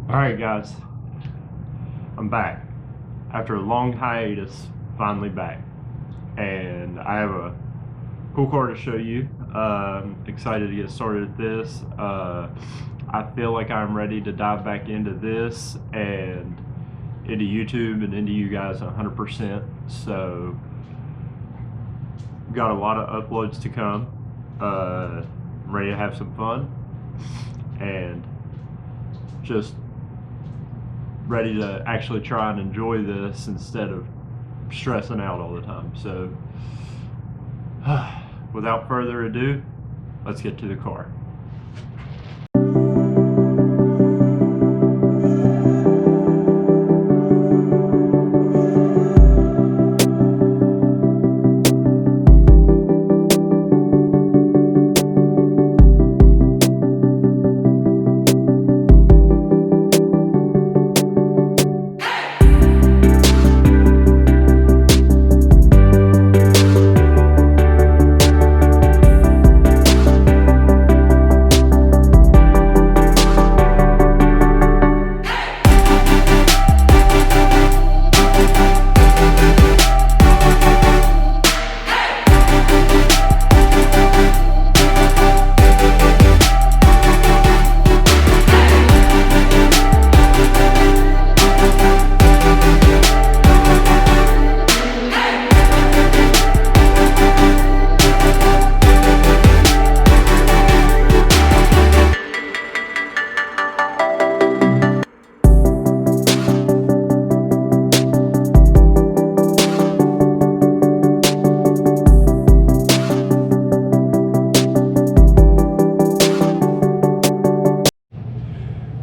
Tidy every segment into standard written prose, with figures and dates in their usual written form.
Alright guys, I'm back. After a long hiatus, finally back. And I have a cool car to show you. Excited to get started at this. I feel like I'm ready to dive back into this and into YouTube and into you guys 100%. So, got a lot of uploads to come. I'm ready to have some fun. And just ready to actually try and enjoy this instead of stressing out all the time. So without further ado, let's get to the car.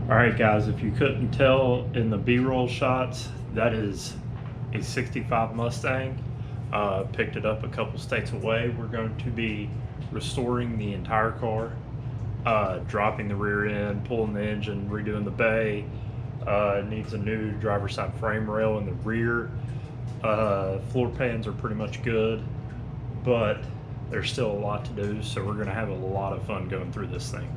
Alright guys, if you couldn't tell in the B-roll shots, that is a 65 Mustang. Picked it up a couple states away. We're going to be restoring the entire car, dropping the rear end, pulling the engine, redoing the bay. It needs a new driver's side frame rail in the rear. Floor pans are pretty much good, but there's still a lot to do, so we're going to have a lot of fun going through this thing.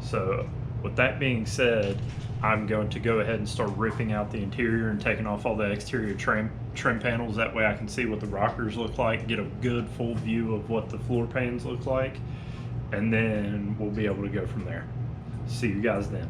So with that being said, I'm going to go ahead and start ripping out the interior and taking off all the exterior trim panels. That way I can see what the rockers look like, get a good full view of what the floor pans look like, and then we'll be able to go from there. See you guys then.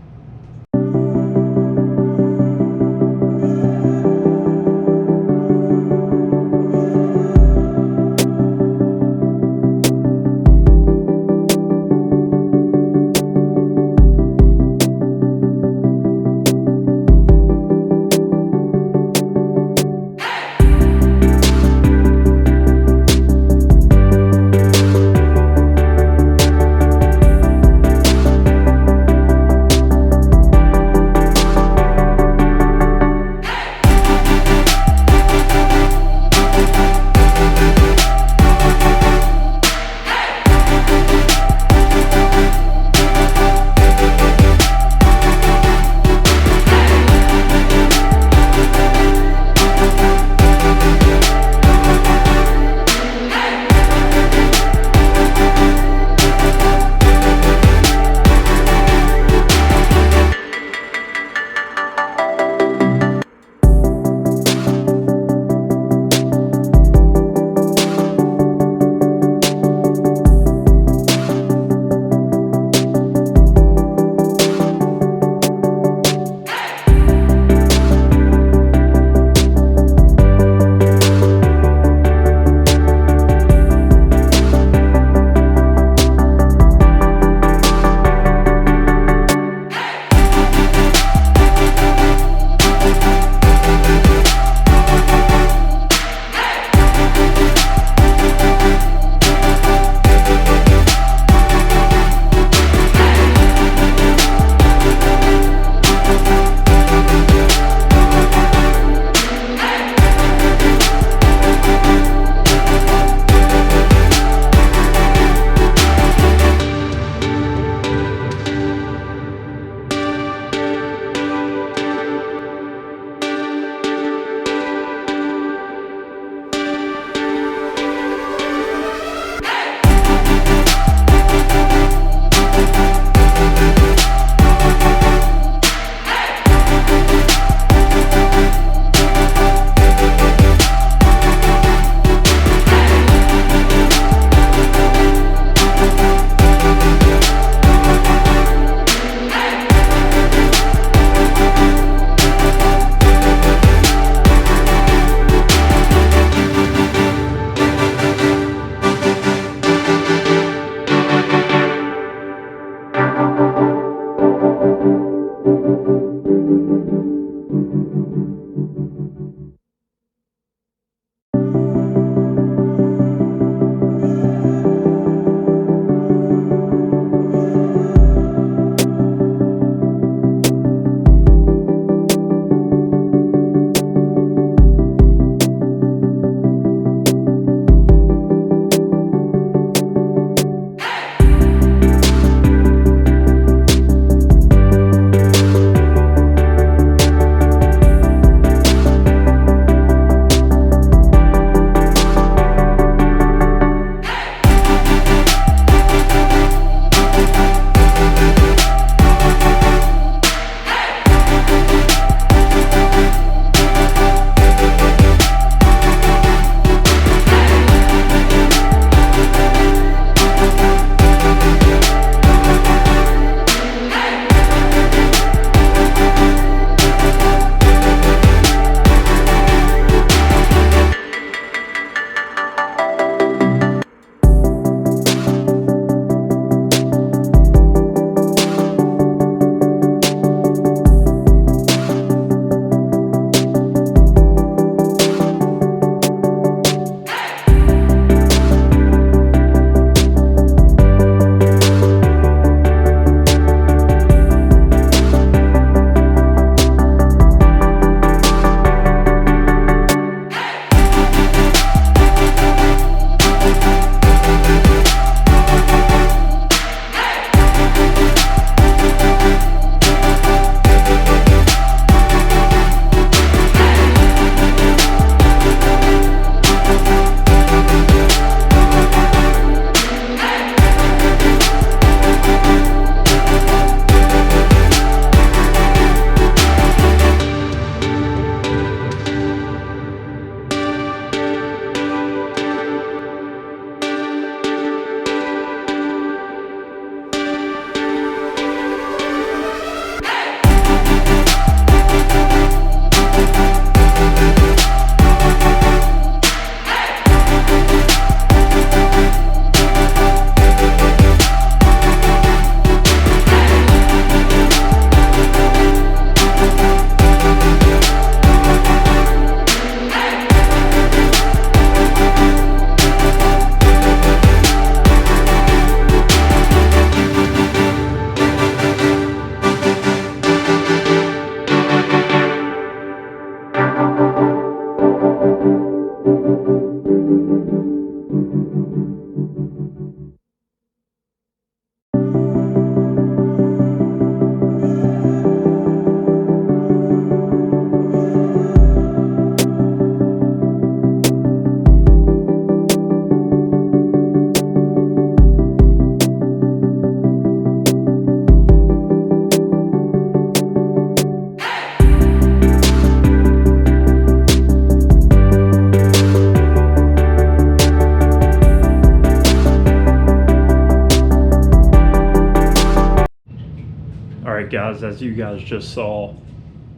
All right, guys, as you guys just saw,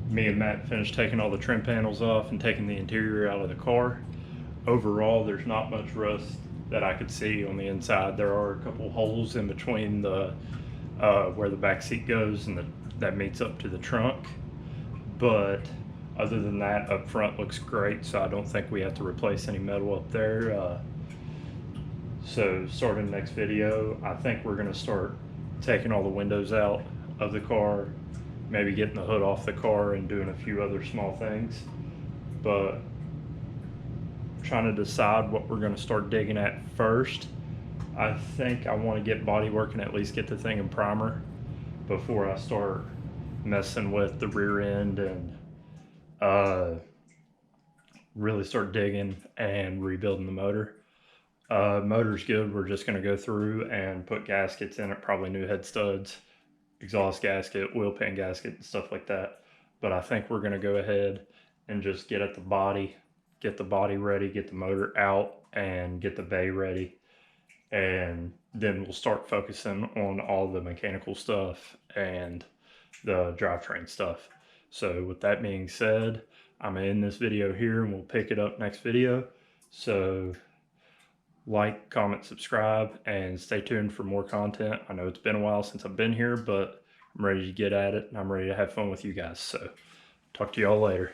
me and Matt finished taking all the trim panels off and taking the interior out of the car. Overall, there's not much rust that I could see on the inside. There are a couple holes in between the where the back seat goes and that meets up to the trunk. But other than that, up front looks great, so I don't think we have to replace any metal up there. So starting the next video, I think we're gonna start taking all the windows out of the car, maybe getting the hood off the car and doing a few other small things. But trying to decide what we're gonna start digging at first. I think I wanna get body work and at least get the thing in primer before I start messing with the rear end and really start digging and rebuilding the motor. Motor's good. We're just going to go through and put gaskets in it, probably new head studs, exhaust gasket, wheel pan gasket, and stuff like that. But I think we're going to go ahead and just get at the body ready, get the motor out, and get the bay ready. And then we'll start focusing on all the mechanical stuff and the drivetrain stuff. So with that being said, I'm gonna end this video here and we'll pick it up next video. So like, comment, subscribe, and stay tuned for more content. I know it's been a while since I've been here, but I'm ready to get at it and I'm ready to have fun with you guys. So talk to y'all later.